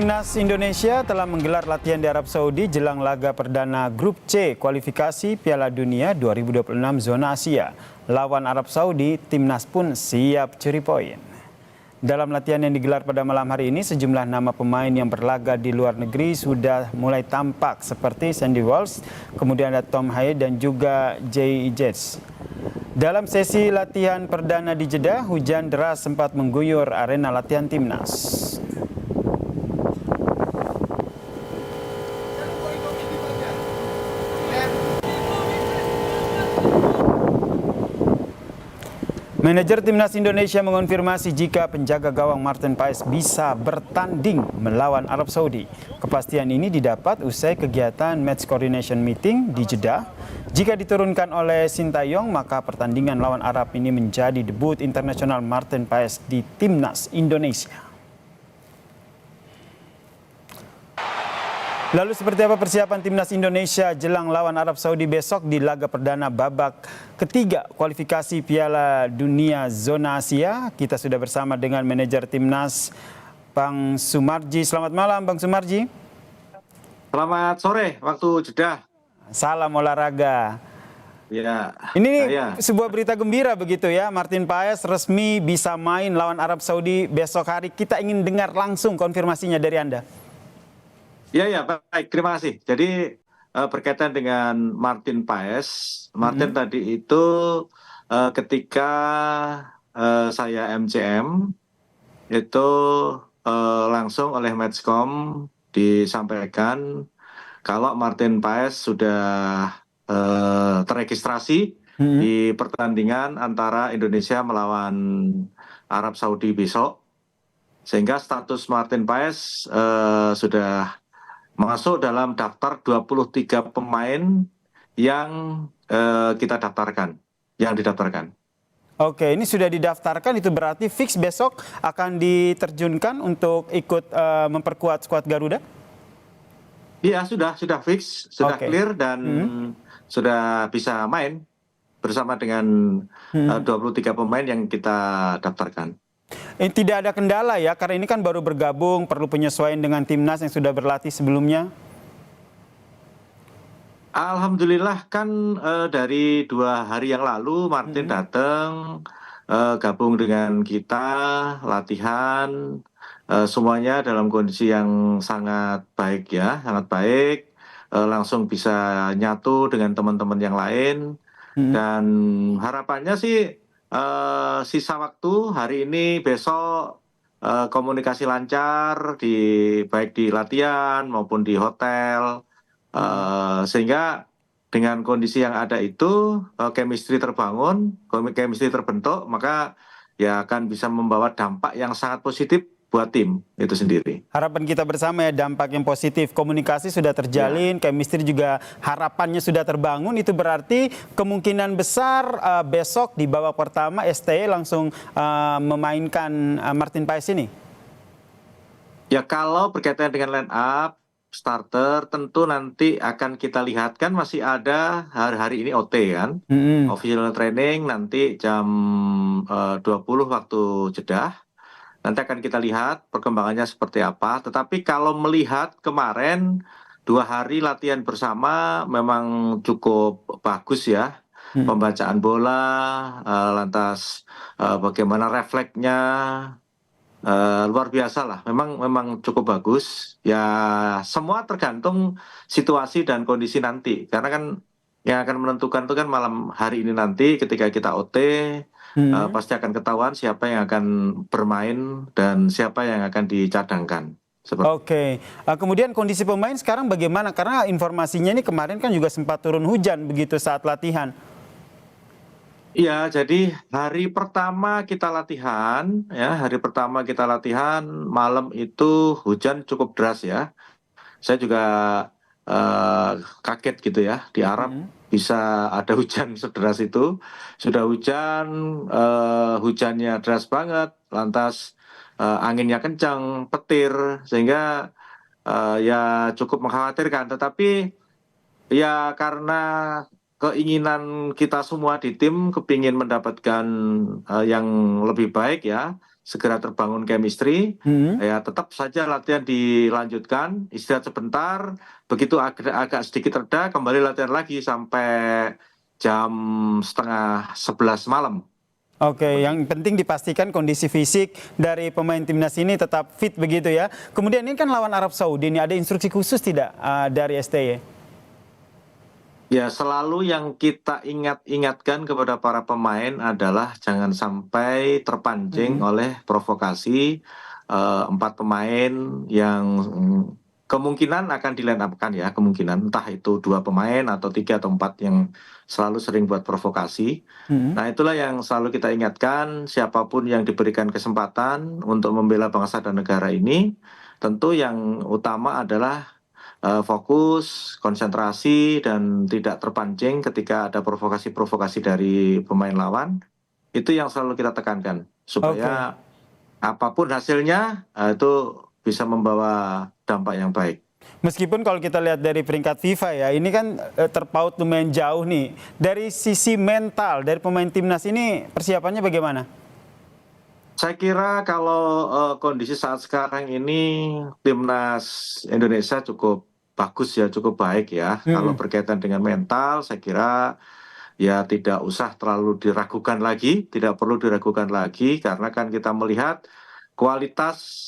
Timnas Indonesia telah menggelar latihan di Arab Saudi jelang laga perdana Grup C kualifikasi Piala Dunia 2026 zona Asia. Lawan Arab Saudi, Timnas pun siap curi poin. Dalam latihan yang digelar pada malam hari ini, sejumlah nama pemain yang berlaga di luar negeri sudah mulai tampak seperti Sandy Walsh, kemudian ada Tom Haye dan juga Jay Jets. Dalam sesi latihan perdana di Jeddah, hujan deras sempat mengguyur arena latihan Timnas. Manajer Timnas Indonesia mengonfirmasi jika penjaga gawang Martin Paes bisa bertanding melawan Arab Saudi. Kepastian ini didapat usai kegiatan match coordination meeting di Jeddah. Jika diturunkan oleh Sintayong, maka pertandingan lawan Arab ini menjadi debut internasional Martin Paes di Timnas Indonesia. Lalu seperti apa persiapan Timnas Indonesia jelang lawan Arab Saudi besok di laga perdana babak ketiga kualifikasi Piala Dunia Zona Asia? Kita sudah bersama dengan manajer Timnas, Bang Sumarji. Selamat malam, Bang Sumarji. Selamat sore, waktu Jeddah. Salam olahraga. Ya. Ini sebuah berita gembira begitu ya, Martin Paes resmi bisa main lawan Arab Saudi besok hari. Kita ingin dengar langsung konfirmasinya dari Anda. Ya, baik, terima kasih. Jadi berkaitan dengan Martin Paes, Martin tadi itu ketika saya MCM itu langsung oleh Matchcom disampaikan kalau Martin Paes sudah terregistrasi di pertandingan antara Indonesia melawan Arab Saudi besok, sehingga status Martin Paes sudah masuk dalam daftar 23 pemain yang kita daftarkan, yang didaftarkan. Oke, ini sudah didaftarkan, itu berarti fix besok akan diterjunkan untuk ikut memperkuat skuad Garuda? Iya, sudah fix, sudah clear dan sudah bisa main bersama dengan 23 pemain yang kita daftarkan. Tidak ada kendala ya, karena ini kan baru bergabung, perlu penyesuaian dengan timnas yang sudah berlatih sebelumnya. Alhamdulillah kan dari 2 hari yang lalu Martin datang gabung dengan kita, latihan, semuanya dalam kondisi yang sangat baik ya, sangat baik, langsung bisa nyatu dengan teman-teman yang lain, dan harapannya sih sisa waktu hari ini besok komunikasi lancar baik di latihan maupun di hotel, sehingga dengan kondisi yang ada itu chemistry terbangun, chemistry terbentuk, maka ya akan bisa membawa dampak yang sangat positif buat tim itu sendiri. Harapan kita bersama ya, dampak yang positif, komunikasi sudah terjalin, chemistry juga harapannya sudah terbangun. Itu berarti kemungkinan besar besok di babak pertama STY langsung memainkan Martin Paes ini. Ya, kalau berkaitan dengan line up starter tentu nanti akan kita lihat, kan masih ada hari ini OT kan, official training nanti jam 20 waktu Jeddah. Nanti akan kita lihat perkembangannya seperti apa. Tetapi kalau melihat kemarin 2 hari latihan bersama memang cukup bagus ya. Pembacaan bola, lantas bagaimana refleksnya, luar biasa lah. Memang cukup bagus. Ya semua tergantung situasi dan kondisi nanti. Karena kan yang akan menentukan itu kan malam hari ini nanti ketika kita OT. Pasti akan ketahuan siapa yang akan bermain dan siapa yang akan dicadangkan. Oke, kemudian kondisi pemain sekarang bagaimana? Karena informasinya ini kemarin kan juga sempat turun hujan begitu saat latihan. Iya, jadi hari pertama kita latihan, malam itu hujan cukup deras ya. Saya juga kaget gitu ya, di Arab bisa ada hujan sederas itu. Sudah hujan, hujannya deras banget, lantas anginnya kencang, petir, sehingga ya cukup mengkhawatirkan. Tetapi ya karena keinginan kita semua di tim kepingin mendapatkan yang lebih baik ya, segera terbangun chemistry, ya tetap saja latihan dilanjutkan, istirahat sebentar, begitu agak sedikit reda, kembali latihan lagi sampai jam setengah 11 malam. Oke, yang penting dipastikan kondisi fisik dari pemain timnas ini tetap fit begitu ya. Kemudian ini kan lawan Arab Saudi, ini ada instruksi khusus tidak dari STY? Ya, selalu yang kita ingatkan kepada para pemain adalah jangan sampai terpancing oleh provokasi empat pemain yang kemungkinan akan di line up-kan ya, kemungkinan entah itu 2 pemain atau 3 atau 4 yang selalu sering buat provokasi. Nah, itulah yang selalu kita ingatkan, siapapun yang diberikan kesempatan untuk membela bangsa dan negara ini, tentu yang utama adalah fokus, konsentrasi, dan tidak terpancing ketika ada provokasi-provokasi dari pemain lawan. Itu yang selalu kita tekankan, supaya apapun hasilnya itu bisa membawa dampak yang baik. Meskipun kalau kita lihat dari peringkat FIFA ya, ini kan terpaut lumayan jauh nih. Dari sisi mental dari pemain timnas ini persiapannya bagaimana? Saya kira kalau kondisi saat sekarang ini timnas Indonesia cukup bagus ya, cukup baik ya. Kalau berkaitan dengan mental, saya kira ya tidak usah terlalu diragukan lagi, tidak perlu diragukan lagi, karena kan kita melihat kualitas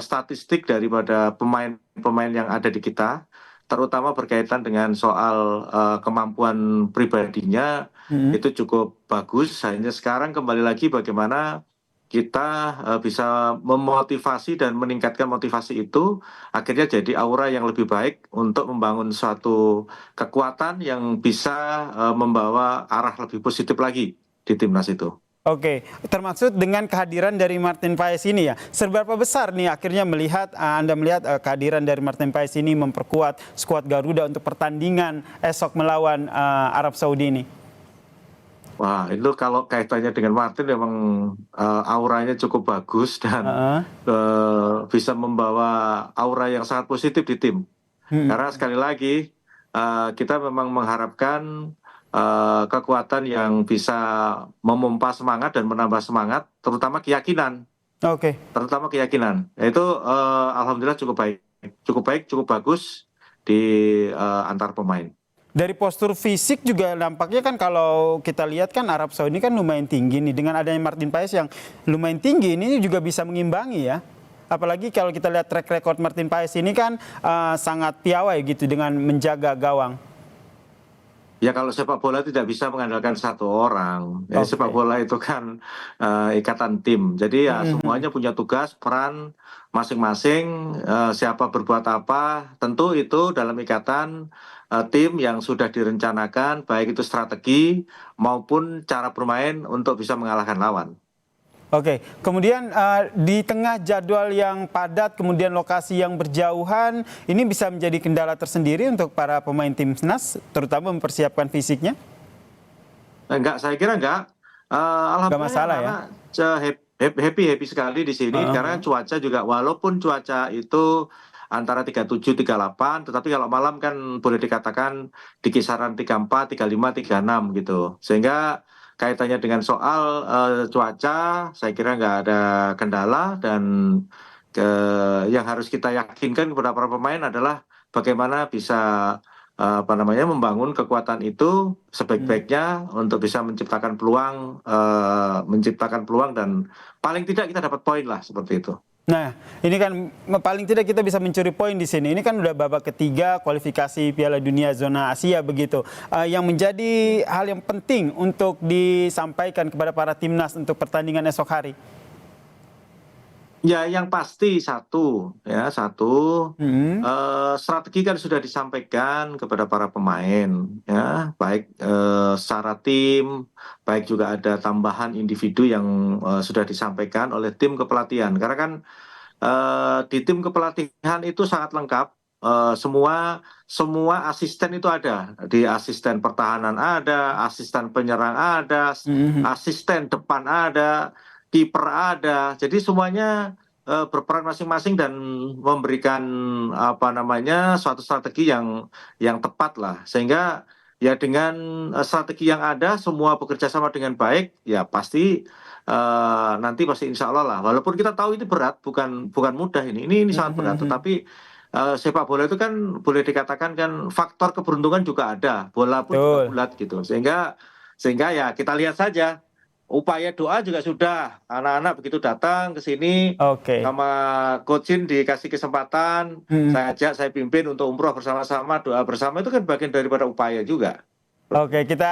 statistik daripada pemain-pemain yang ada di kita, terutama berkaitan dengan soal kemampuan pribadinya, itu cukup bagus. Hanya sekarang kembali lagi bagaimana kita bisa memotivasi dan meningkatkan motivasi itu, akhirnya jadi aura yang lebih baik untuk membangun suatu kekuatan yang bisa membawa arah lebih positif lagi di timnas itu. Oke, termaksud dengan kehadiran dari Martin Paes ini ya. Seberapa besar nih akhirnya Anda melihat kehadiran dari Martin Paes ini memperkuat skuad Garuda untuk pertandingan esok melawan Arab Saudi ini? Wah, itu kalau kaitannya dengan Martin memang auranya cukup bagus dan bisa membawa aura yang sangat positif di tim. Karena sekali lagi kita memang mengharapkan kekuatan yang bisa memompa semangat dan menambah semangat, terutama keyakinan. Terutama keyakinan. Itu alhamdulillah cukup baik, cukup bagus di antar pemain. Dari postur fisik juga nampaknya kan kalau kita lihat kan Arab Saudi kan lumayan tinggi nih. Dengan adanya Martin Paes yang lumayan tinggi ini juga bisa mengimbangi ya. Apalagi kalau kita lihat track record Martin Paes ini kan sangat piawai gitu dengan menjaga gawang. Ya, kalau sepak bola tidak bisa mengandalkan satu orang. Ya, sepak bola itu kan ikatan tim. Jadi ya semuanya punya tugas, peran masing-masing. Siapa berbuat apa, tentu itu dalam ikatan tim yang sudah direncanakan, baik itu strategi maupun cara bermain untuk bisa mengalahkan lawan. Oke, kemudian di tengah jadwal yang padat, kemudian lokasi yang berjauhan, ini bisa menjadi kendala tersendiri untuk para pemain timnas, terutama mempersiapkan fisiknya? Enggak, saya kira enggak. Alhamdulillah masalah ya? Happy sekali di sini, karena cuaca juga, walaupun cuaca itu antara 37, 38, tetapi kalau malam kan boleh dikatakan di kisaran 34, 35, 36 gitu. Sehingga kaitannya dengan soal cuaca, saya kira nggak ada kendala, dan yang harus kita yakinkan kepada para pemain adalah bagaimana bisa membangun kekuatan itu sebaik-baiknya untuk bisa menciptakan peluang dan paling tidak kita dapat poin lah, seperti itu. Nah, ini kan paling tidak kita bisa mencuri poin di sini. Ini kan udah babak ketiga kualifikasi Piala Dunia zona Asia begitu. Yang menjadi hal yang penting untuk disampaikan kepada para timnas untuk pertandingan esok hari. Ya, yang pasti satu, strategi kan sudah disampaikan kepada para pemain, ya, baik secara tim, baik juga ada tambahan individu yang sudah disampaikan oleh tim kepelatihan. Karena kan di tim kepelatihan itu sangat lengkap, semua asisten itu ada, di asisten pertahanan ada, asisten penyerang ada, asisten depan ada, kiper ada, jadi semuanya berperan masing-masing dan memberikan suatu strategi yang tepat lah, sehingga ya dengan strategi yang ada semua bekerja sama dengan baik, ya pasti nanti pasti insya Allah lah. Walaupun kita tahu itu berat, bukan mudah ini sangat berat. Tetapi sepak bola itu kan boleh dikatakan kan faktor keberuntungan juga ada, bola pun juga Betul. bulat gitu. Sehingga ya kita lihat saja. Upaya doa juga sudah, anak-anak begitu datang ke sini Oke. sama coach Shin dikasih kesempatan, saya ajak, saya pimpin untuk umroh bersama-sama, doa bersama itu kan bagian daripada upaya juga. Oke, kita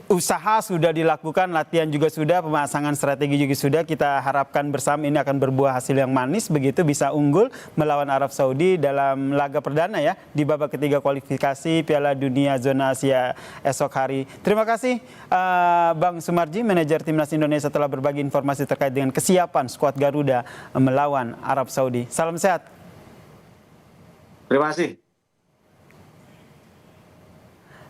usaha sudah dilakukan, latihan juga sudah, pemasangan strategi juga sudah. Kita harapkan bersama ini akan berbuah hasil yang manis, begitu bisa unggul melawan Arab Saudi dalam laga perdana ya di babak ketiga kualifikasi Piala Dunia Zona Asia esok hari. Terima kasih Bang Sumarji, manajer Timnas Indonesia telah berbagi informasi terkait dengan kesiapan skuad Garuda melawan Arab Saudi. Salam sehat. Terima kasih.